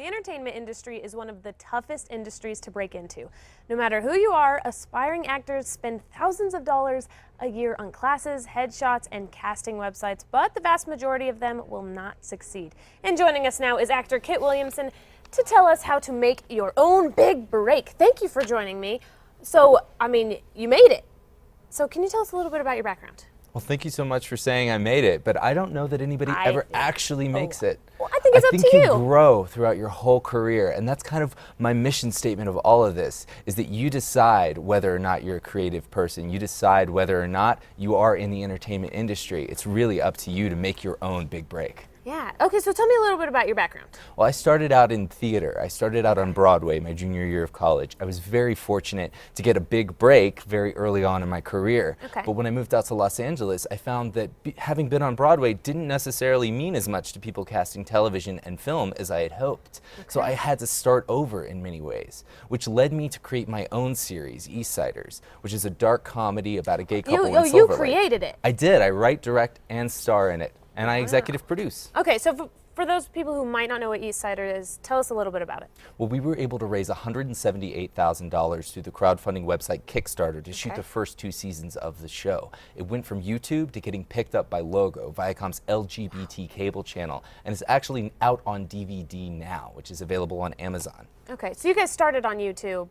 The entertainment industry is one of the toughest industries to break into. No matter who you are, aspiring actors spend thousands of dollars a year on classes, headshots, and casting websites, but the vast majority of them will not succeed. And joining us now is actor Kit Williamson to tell us how to make your own big break. Thank you for joining me. So, you made it. So can you tell us a little bit about your background? Well, thank you so much for saying I made it, but I don't know that anybody ever actually makes it. Well, I think it's up to you. I think you grow throughout your whole career, and that's kind of my mission statement of all of this, is that you decide whether or not you're a creative person. You decide whether or not you are in the entertainment industry. It's really up to you to make your own big break. Yeah. Okay, so tell me a little bit about your background. Well, I started out in theater. I started out on Broadway my junior year of college. I was very fortunate to get a big break very early on in my career. Okay. But when I moved out to Los Angeles, I found that having been on Broadway didn't necessarily mean as much to people casting television and film as I had hoped. Okay. So I had to start over in many ways, which led me to create my own series, East Siders, which is a dark comedy about a gay couple in Silver Lake. You created it. I did. I write, direct, and star in it. And I executive produce. Okay, so for those people who might not know what East Sider is, tell us a little bit about it. Well, we were able to raise $178,000 through the crowdfunding website Kickstarter to shoot the first 2 seasons of the show. It went from YouTube to getting picked up by Logo, Viacom's LGBT cable channel, and is actually out on DVD now, which is available on Amazon. Okay, so you guys started on YouTube,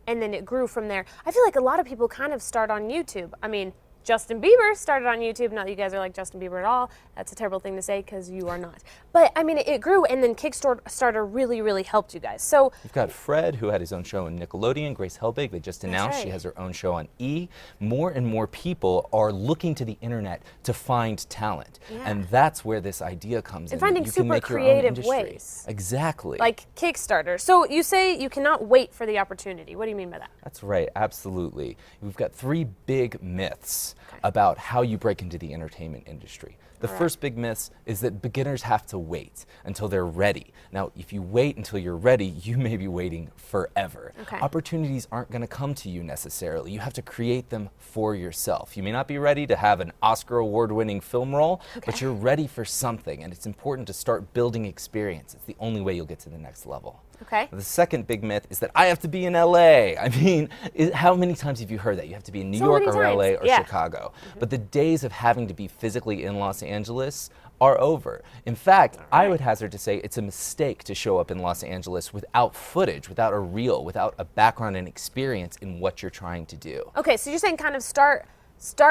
and then it grew from there. I feel like a lot of people kind of start on YouTube. I mean, Justin Bieber started on YouTube. Not that you guys are like Justin Bieber at all. That's a terrible thing to say because you are not. But I mean, it grew, and then Kickstarter really helped you guys. So you've got Fred, who had his own show on Nickelodeon. Grace Helbig, they just announced she has her own show on E! More and more people are looking to the internet to find talent, and that's where this idea comes in. And finding super creative ways. Exactly. Like Kickstarter. So you say you cannot wait for the opportunity. What do you mean by that? That's right, absolutely. We've got 3 big myths about how you break into the entertainment industry. The first big myth is that beginners have to wait until they're ready. Now, if you wait until you're ready, you may be waiting forever. Okay. Opportunities aren't going to come to you necessarily. You have to create them for yourself. You may not be ready to have an Oscar award-winning film role, but you're ready for something, and it's important to start building experience. It's the only way you'll get to the next level. Okay. The second big myth is that I have to be in LA. I mean, how many times have you heard that? You have to be in New York or LA or Chicago. But the days of having to be physically in Los Angeles are over. In fact, I would hazard to say it's a mistake to show up in Los Angeles without footage, without a reel, without a background and experience in what you're trying to do. Okay, so you're saying kind of start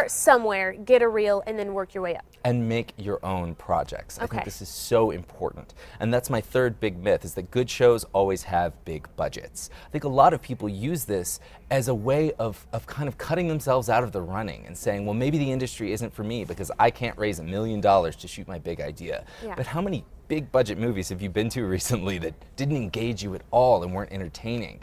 somewhere, get a reel, and then work your way up. And make your own projects. I think this is so important. And that's my third big myth, is that good shows always have big budgets. I think a lot of people use this as a way of kind of cutting themselves out of the running and saying, well, maybe the industry isn't for me because I can't raise $1 million to shoot my big idea. But how many big budget movies have you been to recently that didn't engage you at all and weren't entertaining?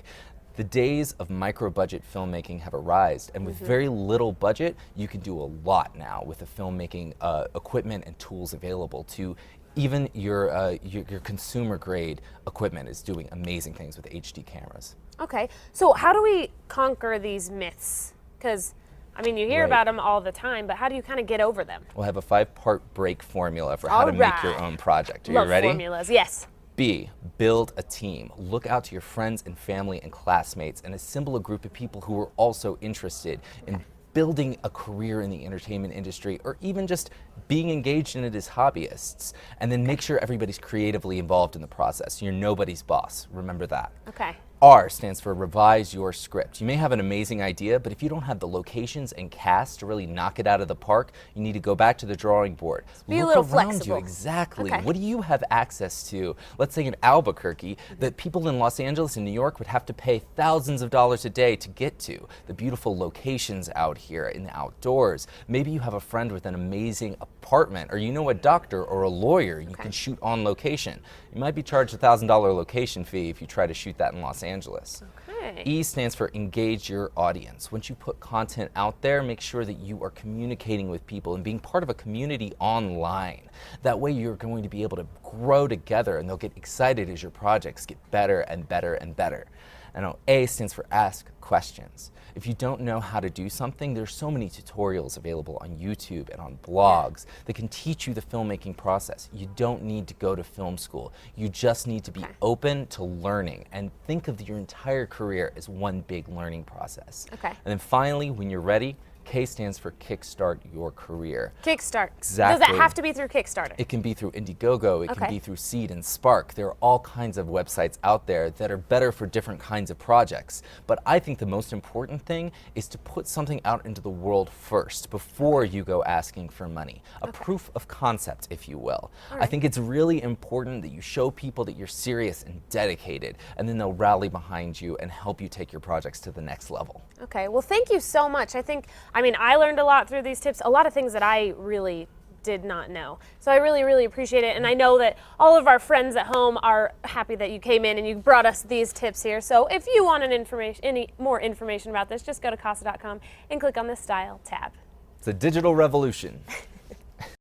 The days of micro-budget filmmaking have arisen, and with very little budget, you can do a lot now with the filmmaking equipment and tools available to even your consumer-grade equipment is doing amazing things with HD cameras. Okay, so how do we conquer these myths? Because, I mean, you hear about them all the time, but how do you kind of get over them? We'll have a 5-part break formula for how to make your own project. Are you ready? Love formulas, yes. B, build a team. Look out to your friends and family and classmates and assemble a group of people who are also interested in building a career in the entertainment industry or even just being engaged in it as hobbyists. And then make sure everybody's creatively involved in the process. You're nobody's boss. Remember that. Okay. R stands for revise your script. You may have an amazing idea, but if you don't have the locations and cast to really knock it out of the park, you need to go back to the drawing board. Be a little Look around flexible. you, exactly. What do you have access to, let's say in Albuquerque, that people in Los Angeles and New York would have to pay thousands of dollars a day to get to? The beautiful locations out here in the outdoors. Maybe you have a friend with an amazing apartment, or you know a doctor or a lawyer you can shoot on location. You might be charged a $1,000 location fee if you try to shoot that in Los Angeles. Okay. E stands for engage your audience. Once you put content out there, make sure that you are communicating with people and being part of a community online. That way you're going to be able to grow together and they'll get excited as your projects get better and better and better. And A stands for ask questions. If you don't know how to do something, there's so many tutorials available on YouTube and on blogs that can teach you the filmmaking process. You don't need to go to film school. You just need to be open to learning and think of your entire career as one big learning process. Okay. And then finally, when you're ready, K stands for Kickstart Your Career. Kickstart. Exactly. Does that have to be through Kickstarter? It can be through Indiegogo, it can be through Seed and Spark. There are all kinds of websites out there that are better for different kinds of projects. But I think the most important thing is to put something out into the world first before you go asking for money. A proof of concept, if you will. I think it's really important that you show people that you're serious and dedicated, and then they'll rally behind you and help you take your projects to the next level. Okay, well, thank you so much. I mean, I learned a lot through these tips, a lot of things that I really did not know. So I really, really appreciate it. And I know that all of our friends at home are happy that you came in and you brought us these tips here. So if you want any more information about this, just go to casa.com and click on the Style tab. It's a digital revolution.